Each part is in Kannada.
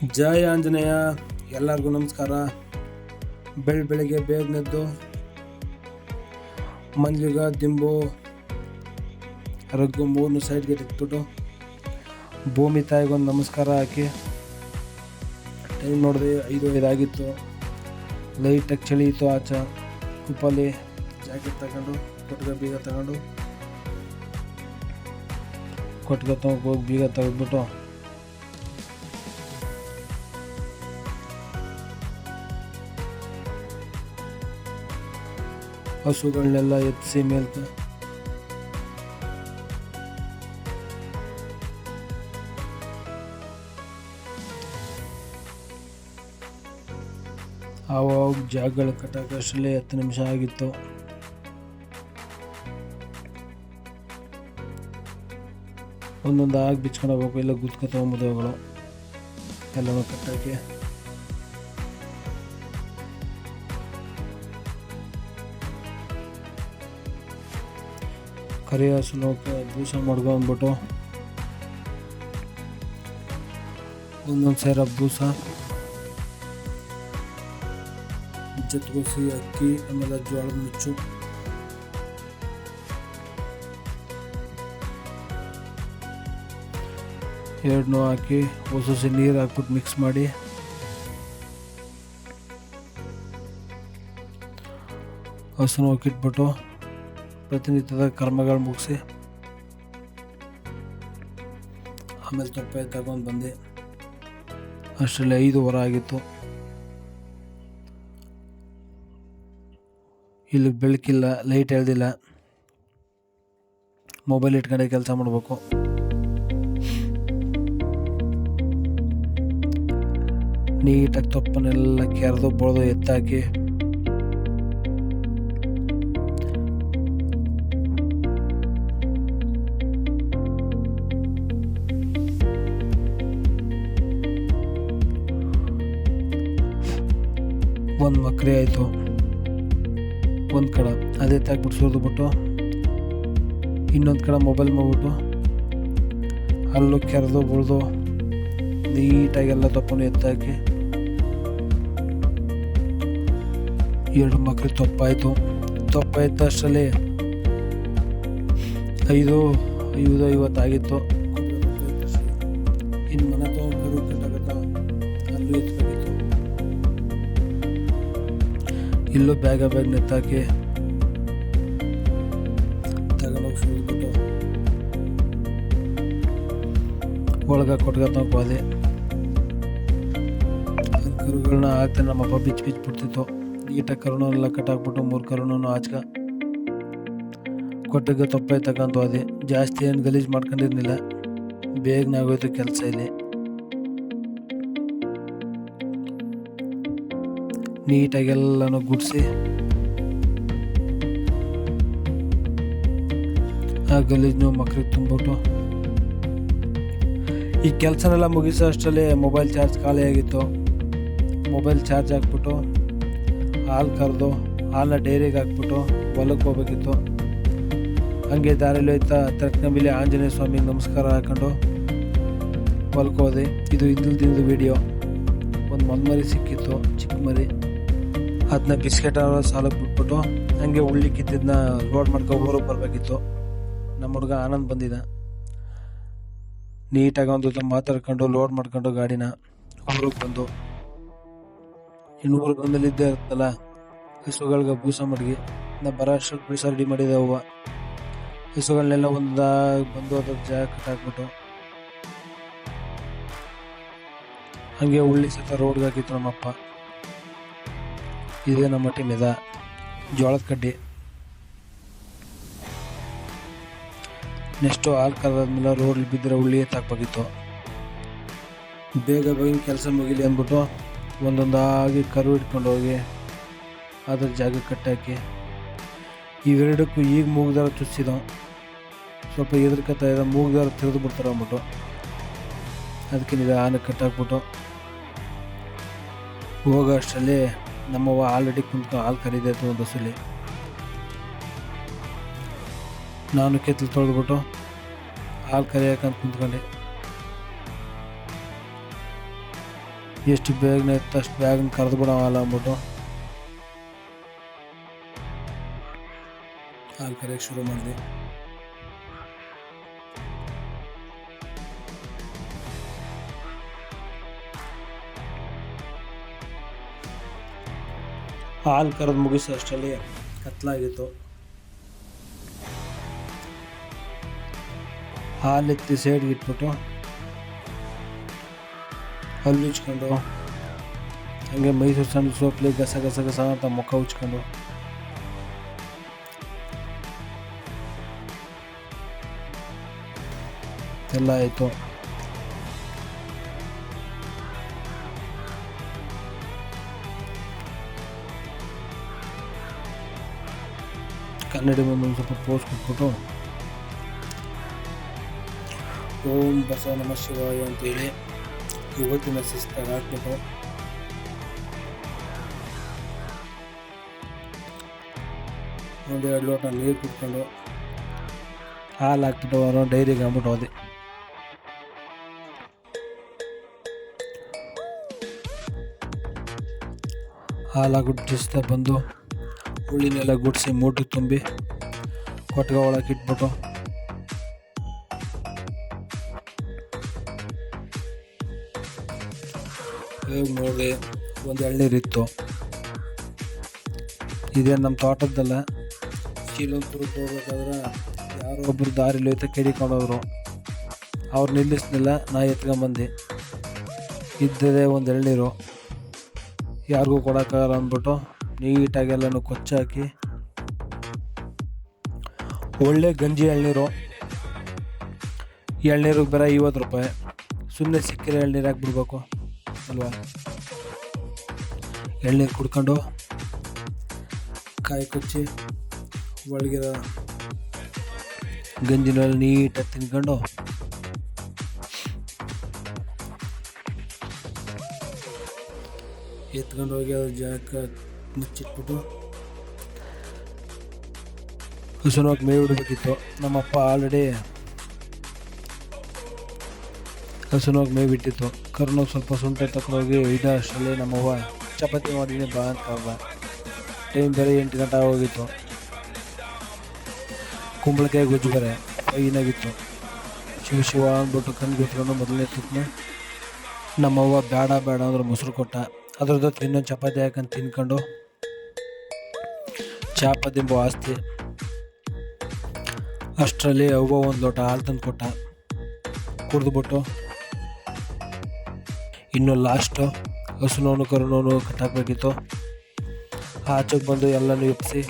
ಜಯ ಆಂಜನೇಯ. ಎಲ್ಲರಿಗೂ ನಮಸ್ಕಾರ. ಬೆಳಿಗ್ಗೆ ಬೇಗನೆದ್ದು ಮಂಜಿಗ ದಿಂಬು ರಗ್ಗು ಮೂರನ್ನು ಸೈಡ್ಗೆ ಇಟ್ಬಿಟ್ಟು ಭೂಮಿ ತಾಯಿಗೊಂದು ನಮಸ್ಕಾರ ಹಾಕಿ ಟೈಮ್ ನೋಡಿದೆ 5:05 ಆಗಿತ್ತು. ಲೈಟಾಗಿ ಚಳಿ ಇತ್ತು. ಆಚೆ ಕುಪ್ಪಲ್ಲಿ ಜಾಕೆಟ್ ತಗೊಂಡು ಕೊಟ್ಟಿಗೆ ಬೀಗ ತಗೊಂಡು ಕೊಟ್ಟಿಗೆ ಹೋಗಿ ಬೀಗ ತೆಗೆದ್ಬಿಟ್ಟು ಹಸುಗಳನ್ನೆಲ್ಲ ಎತ್ತಿಸಿ ಮೇಲ್ತು ಆವಾಗ ಜಾಗಗಳು ಕಟ್ಟಾಕಷ್ಟರಲ್ಲಿ 10 ನಿಮಿಷ ಆಗಿತ್ತು. ಒಂದೊಂದು ಆಗಿ ಬಿಚ್ಕೊಂಡು ಹೋಗ್ಬೇಕು, ಇಲ್ಲ ಗುದ್ಕ ತೊಗೊಂಬುದವುಗಳು ಎಲ್ಲನೂ ಕಟ್ಟಾಕಿ ಕರಿ ಹಸುನ ಬೂಸ ಮಾಡ್ಕೊಂಡ್ಬಿಟ್ಟು ಒಂದೊಂದು ಸೇರ ಬೂಸ ಜೊತೆಗೊಸಿ ಅಕ್ಕಿ ಆಮೇಲೆ ಜೋಳದ ನುಚ್ಚು ಎರಡನ್ನೂ ಹಾಕಿ ಹೊಸ ನೀರು ಹಾಕ್ಬಿಟ್ಟು ಮಿಕ್ಸ್ ಮಾಡಿ ಹಸುನ ಹೋಗಿಟ್ಬಿಟ್ಟು ಪ್ರತಿನಿತ್ಯದ ಕರ್ಮಗಳು ಮುಗಿಸಿ ಆಮೇಲೆ ತೊಪ್ಪೆ ತಗೊಂಡು ಬಂದೆ. ಅಷ್ಟರಲ್ಲಿ 5:15 ಆಗಿತ್ತು. ಇಲ್ಲಿ ಬೆಳಕಿಲ್ಲ, ಲೈಟ್ ಎಳ್ದಿಲ್ಲ, ಮೊಬೈಲ್ ಇಟ್ಕೊಂಡೆ ಕೆಲಸ ಮಾಡಬೇಕು. ನೀಟಾಗಿ ತೊಪ್ಪನ್ನೆಲ್ಲ ಕೆರೆದು ಬಳ್ದು ಎತ್ತಾಕಿ ಒಂದು ಮಕ್ರಿ ಆಯಿತು. ಒಂದು ಕಡೆ ಅದೇ ತಾಗ್ಬಿಟ್ಟು ಸುರಿದ್ಬಿಟ್ಟು ಇನ್ನೊಂದು ಕಡೆ ಮೊಬೈಲ್ ಮಾಡ್ಬಿಟ್ಟು ಅಲ್ಲೂ ಕೆರೆದು ಬಳ್ದು ನೀಟಾಗೆಲ್ಲ ತೊಪ್ಪನ್ನು ಎತ್ತಾಕಿ 2 ಮಕ್ಳು ತೊಪ್ಪಾಯಿತು. ತೊಪ್ಪ ಎತ್ತಷ್ಟರಲ್ಲಿ 5:50 ಆಗಿತ್ತು. ಇನ್ನು ಮನೆ ತೊಗೊಂಡು ಕರು ಕಟ್ಟಾಗತ್ತ ಅಲ್ಲೂ ಎತ್ತಬೇಕಿತ್ತು. ಇಲ್ಲೂ ಬ್ಯಾಗ್ ನೆತ್ತಾಕಿ ತಗೊಂಡೋಗಿ ಸುರಿದ್ಬಿಟ್ಟು ಒಳಗೆ ಕೊಟ್ಗೆ ತಗೋದೆ. ಕರುಗಳನ್ನ ಹಾಕ್ತಾನೆ ನಮ್ಮಪ್ಪ ಬಿಚ್ಚಿಬಿಡ್ತಿತ್ತು. ನೀಟಾಗಿ ಕರುಣೆಲ್ಲ ಕಟ್ಟಾಕ್ಬಿಟ್ಟು 3 ಕರುಣನು ಆಚ್ಕ ಕೊಟ್ಟಿಗೆ ತೊಪ್ಪೆ ತಗೊಂಡು ಹೋದೆ. ಜಾಸ್ತಿ ಏನು ಗಲೀಜು ಮಾಡ್ಕೊಂಡಿರ್ಲಿಲ್ಲ, ಬೇಗನೆ ಆಗೋಯ್ತು ಕೆಲಸ. ಇಲ್ಲಿ ನೀಟಾಗೆಲ್ಲನೂ ಗುಡಿಸಿ ಆ ಗಲೀಜನ್ನು ಮಕ್ಳಿಗೆ ತುಂಬಿಟ್ಟು ಈ ಕೆಲಸನೆಲ್ಲ ಮುಗಿಸೋ ಅಷ್ಟರಲ್ಲಿ ಮೊಬೈಲ್ ಚಾರ್ಜ್ ಖಾಲಿ ಆಗಿತ್ತು. ಮೊಬೈಲ್ ಚಾರ್ಜ್ ಹಾಕ್ಬಿಟ್ಟು ಹಾಲು ಕರೆದು ಹಾಲನ್ನ ಡೈರಿಗೆ ಹಾಕ್ಬಿಟ್ಟು ಹೊಲಕ್ಕೆ ಹೋಗ್ಬೇಕಿತ್ತು. ಹಂಗೆ ದಾರಿಲಿ ಹೋಯ್ತಾ ತರ್ಕನಬಿಲಿ ಆಂಜನೇಯ ಸ್ವಾಮಿಗೆ ನಮಸ್ಕಾರ ಹಾಕೊಂಡು ಹೊಲಕ್ಕೆ ಹೋದೆ. ಇದು ಹಿಂದಿನ ವಿಡಿಯೋ. ಒಂದು ಮರಿ ಸಿಕ್ಕಿತ್ತು, ಚಿಕ್ಕ ಮರಿ. ಅದನ್ನ ಬಿಸ್ಕೆಟ್ ಸಾಲಕ್ಕೆ ಬಿಟ್ಬಿಟ್ಟು ಹಂಗೆ ಉಳ್ಳಿಕ್ಕಿದ್ದನ್ನ ಲೋಡ್ ಮಾಡ್ಕೊ ಊರಿಗೆ ಬರಬೇಕಿತ್ತು. ನಮ್ಮ ಹುಡುಗ ಆನಂದ್ ಬಂದಿದ್ದ. ನೀಟಾಗಿ ಒಂದು ಮಾತಾಡ್ಕೊಂಡು ಲೋಡ್ ಮಾಡ್ಕೊಂಡು ಗಾಡಿನ ಊರಿಗೆ ಬಂದು ಇನ್ನು ಊರಿಗೆ ಬಂದಲ್ಲಿ ಇದ್ದೇ ಇರುತ್ತಲ್ಲ, ಹಸುಗಳಿಗೆ ಬೂಸ ಮಡಗಿ ನಾ ಬರೋ ಅಷ್ಟರಲ್ಲಿ ಬೂಸ ರೆಡಿ ಮಾಡಿದೆ. ಹೂವು ಹಸುಗಳನ್ನೆಲ್ಲ ಒಂದಾಗಿ ಬಂದು ಅದ್ರ ಜಾಗ ಕಟ್ಟಾಕ್ಬಿಟ್ಟು ಹಂಗೆ ಉಳ್ಳಿ ಸತ ರೋಡ್ಗೆ ಹಾಕಿತ್ತು ನಮ್ಮಪ್ಪ. ಇದೇ ನಮ್ಮ ಟೀಮ್ ಜೋಳದ ಕಡ್ಡಿ. ನೆಕ್ಸ್ಟು ಹಾಲು ಕರೆದಾದ್ಮೇಲೆ ರೋಡ್ಲಿ ಬಿದ್ದರೆ ಉಳ್ಳಿ ಎತ್ತಾಕ್ಬೇಕಿತ್ತು. ಬೇಗ ಕೆಲಸ ಮುಗಿಲಿ ಅಂದ್ಬಿಟ್ಟು ಒಂದೊಂದಾಗಿ ಕರು ಇಟ್ಕೊಂಡು ಹೋಗಿ ಅದ್ರ ಜಾಗ ಕಟ್ಟಾಕಿ ಇವೆರಡಕ್ಕೂ ಈಗ ಮೂಗ್ದಾರ ಚುಚ್ಚಿದ ಸ್ವಲ್ಪ ಎದುರ್ಕತ್ತಾ ಇದ್ದ ಮೂಗ್ದಾರ ತಿರಿದು ಬಿಡ್ತಾರೆ ಅಂದ್ಬಿಟ್ಟು ಅದಕ್ಕೆ ನಿಧಾನ ಕಟ್ಟಾಕ್ಬಿಟ್ಟು ಹೋಗೋ ಅಷ್ಟರಲ್ಲಿ ನಮ್ಮವ್ವ ಆಲ್ರೆಡಿ ಕುಂತ್ಕೊಂಡು ಹಾಲು ಕರೀದಾಯ್ತು ಒಂದು ಬಸ್ಸಲ್ಲಿ. ನಾನು ಕೆತ್ತಲು ತೊಳೆದ್ಬಿಟ್ಟು ಹಾಲು ಕರಿಯಾಕಂತ ಕುಂತ್ಕೊಂಡೆ. ಎಷ್ಟು ಬೇಗನೆ ಇತ್ತು ಅಷ್ಟು ಬೇಗನೆ ಕರೆದು ಬಿಡೋಲ್ಲ ಅಂದ್ಬಿಟ್ಟು ಹಾಲು ಕರೆಯೋಕ್ಕೆ ಶುರು ಮಾಡಿದೆ. ಹಾಲು ಕರೆದು ಮುಗಿಸೋ ಅಷ್ಟರಲ್ಲಿ ಕತ್ಲಾಗಿತ್ತು. ಹಾಲು ಎತ್ತಿ ಸೈಡ್ಗೆ ಇಟ್ಬಿಟ್ಟು ಹಲ್ಲು ಉಜ್ಕೊಂಡು ಹಂಗೆ ಮೈಸೂರು ಸಣ್ಣ ಸೋಪ್ಲಿ ಗಸ ಗಸ ಗಸ ಅಂತ ಮುಖ ಉಜ್ಕೊಂಡು ಎಲ್ಲ ಆಯಿತು. ಕನ್ನಡಿ ಮುಂದೆ ಒಂದು ಸ್ವಲ್ಪ ಪೋಸ್ ಕೊಟ್ಬಿಟ್ಟು ಓಂ ಬಸವ ನಮಃ ಶಿವಾಯ ಅಂತೇಳಿ ಇವತ್ತಿನ ಶಿಸ್ತಾಗ ಹಾಕ್ಬಿಟ್ಟು ಒಂದೆರಡು ಲೋಟ ನೀರು ಕುಟ್ಕೊಂಡು ಹಾಲು ಹಾಕ್ಬಿಟ್ಟು ಅವನು ಡೈರಿಗೆ ಅಂದ್ಬಿಟ್ಟು ಹೋದೆ. ಹಾಲು ಹಾಕ್ಬಿಟ್ಟು ಶಿಸ್ತಾಗ ಬಂದು ಹುಳಿನೆಲ್ಲ ಗುಡಿಸಿ ಮೂಟೆ ತುಂಬಿ ಕೊಟ್ಟಿಗೆ ಒಳಗೆ ಇಟ್ಬಿಟ್ಟು ಹೇಗೆ ನೋಡಿದೆ ಒಂದು ಎಳ್ನೀರಿತ್ತು. ಇದೇನು ನಮ್ಮ ತೋಟದ್ದಲ್ಲ. ಶ್ರೀಲಂಕಪುರಕ್ಕೆ ಹೋಗ್ಬೇಕಾದ್ರೆ ಯಾರೋ ಒಬ್ಬರು ದಾರಿಲಿ ಹೋಯ್ತಾ ಕೆಡಿಕೊಂಡವರು. ಅವ್ರು ನಿಲ್ಲಿಸ್ಲಿಲ್ಲ, ನಾ ಎತ್ಕೊಂಬಂದು ಇದ್ದದೇ ಒಂದು ಎಳ್ನೀರು ಯಾರಿಗೂ ಕೊಡೋಕ್ಕಾಗಲ್ಲ ಅಂದ್ಬಿಟ್ಟು ನೀಟಾಗಿ ಎಲ್ಲನೂ ಕೊಚ್ಚಾಕಿ ಒಳ್ಳೆ ಗಂಜಿ ಎಳ್ನೀರು. ಎಳ್ನೀರಿಗೆ ಬರೋ 50 ರೂಪಾಯಿ. ಸುಮ್ಮನೆ ಸಿಕ್ಕಿರೋ ಎಳ್ನೀರು ಹಾಕ್ಬಿಡ್ಬೇಕು ಅಲ್ವಾ. ಎಳ್ನೀರು ಕುಡ್ಕೊಂಡು ಕಾಯಿ ಕೊಚ್ಚಿ ಒಳಗಿರೋ ಗಂಜಿನಲ್ಲಿ ನೀಟಾಗಿ ತಿನ್ಕೊಂಡು ಎತ್ಕೊಂಡು ಹೋಗಿ ಅದ್ರ ಜಾಗಕ್ಕೆ ಮುಚ್ಚಿಟ್ಬಿಟ್ಟು ಹಸುನೋಗಿ ಮೇವು ಬಿಡಬೇಕಿತ್ತು. ನಮ್ಮಪ್ಪ ಆಲ್ರೆಡಿ ಹಸುನೋಗಿ ಮೇವು ಬಿಟ್ಟಿತ್ತು. ಕರುನೋಗಿ ಸ್ವಲ್ಪ ಶುಂಠಿ ತಗೊಂಡೋಗಿ ಇಡೋ ಅಷ್ಟರಲ್ಲಿ ನಮ್ಮವ್ವ ಚಪಾತಿ ಮಾಡಿದ್ದೀನಿ ಬಾ ಅಂತ ಕರ್ದ. ಟೈಮ್ ಬೇರೆ 8 ಗಂಟೆ ಆಗೋಗಿತ್ತು. ಕುಂಬಳಕಾಯಿ ಗೊಜ್ಜು ಬೇರೆ ಫೈನಾಗಿತ್ತು. ಶಿವ ಶಿವ ಅಂದ್ಬಿಟ್ಟು ಕಣ್ಣು ಕೂತ್ಕೊಂಡು ಮೊದಲನೇ ತುಪ್ಪನ ನಮ್ಮವ್ವ ಬೇಡ ಬೇಡ ಅಂದ್ರೆ ಮೊಸರು ಕೊಟ್ಟ. ಅದ್ರ ಜೊತೆ ಇನ್ನೊಂದು ಚಪಾತಿ ಹಾಕೊಂಡು ತಿನ್ಕೊಂಡು ಚಾಪದಿಂಬು ಆಸ್ತಿ ಅಷ್ಟರಲ್ಲಿ ಅವ್ವ ಒಂದು ಲೋಟ ಹಾಲು ತಂದು ಕೊಟ್ಟ. ಕುಡಿದ್ಬಿಟ್ಟು ಇನ್ನು ಲಾಸ್ಟು ಹಸುನೋನು ಕರುನೋನು ಕಟ್ಟಾಕಬೇಕಿತ್ತು. ಆಚೆಗೆ ಬಂದು ಎಲ್ಲನೂ ಎಪ್ಪಿಸಿ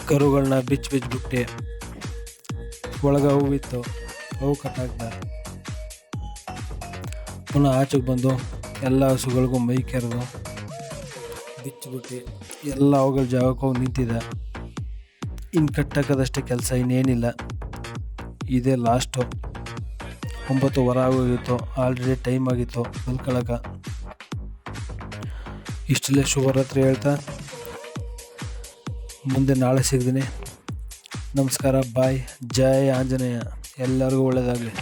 ಕರುಗಳನ್ನ ಬಿಚ್ಚಿಬಿಟ್ಟು ಒಳಗೆ ಹೂವಿತ್ತು, ಅವು ಕಟ್ಟಾಕ್ದ. ಪುನಃ ಆಚೆಗೆ ಬಂದು ಎಲ್ಲ ಹಸುಗಳಿಗೂ ಮೈ ಕೆರೆದು ಬಿಚ್ಚಿಬಿಟ್ಟು ಎಲ್ಲ ಅವುಗಳ ಜಾಗಕ್ಕೆ ಹೋಗಿ ನಿಂತಿದೆ. ಇನ್ನು ಕಟ್ಟಾಕೋದಷ್ಟೇ ಕೆಲಸ, ಇನ್ನೇನಿಲ್ಲ. ಇದೇ ಲಾಸ್ಟು. 9 ಆಗೋಗಿತ್ತು. ಆಲ್ರೆಡಿ ಟೈಮ್ ಆಗಿತ್ತು ಮಲ್ಕೊಳಕ್ಕೆ. ಇಷ್ಟಲ್ಲೇ ಶುಭರಾತ್ರಿ ಹೇಳ್ತಾ ಮುಂದೆ ನಾಳೆ ಸಿಗ್ತೀನಿ. ನಮಸ್ಕಾರ, ಬಾಯ್. ಜೈ ಆಂಜನೇಯ. ಎಲ್ಲರಿಗೂ ಒಳ್ಳೆಯದಾಗಲಿ.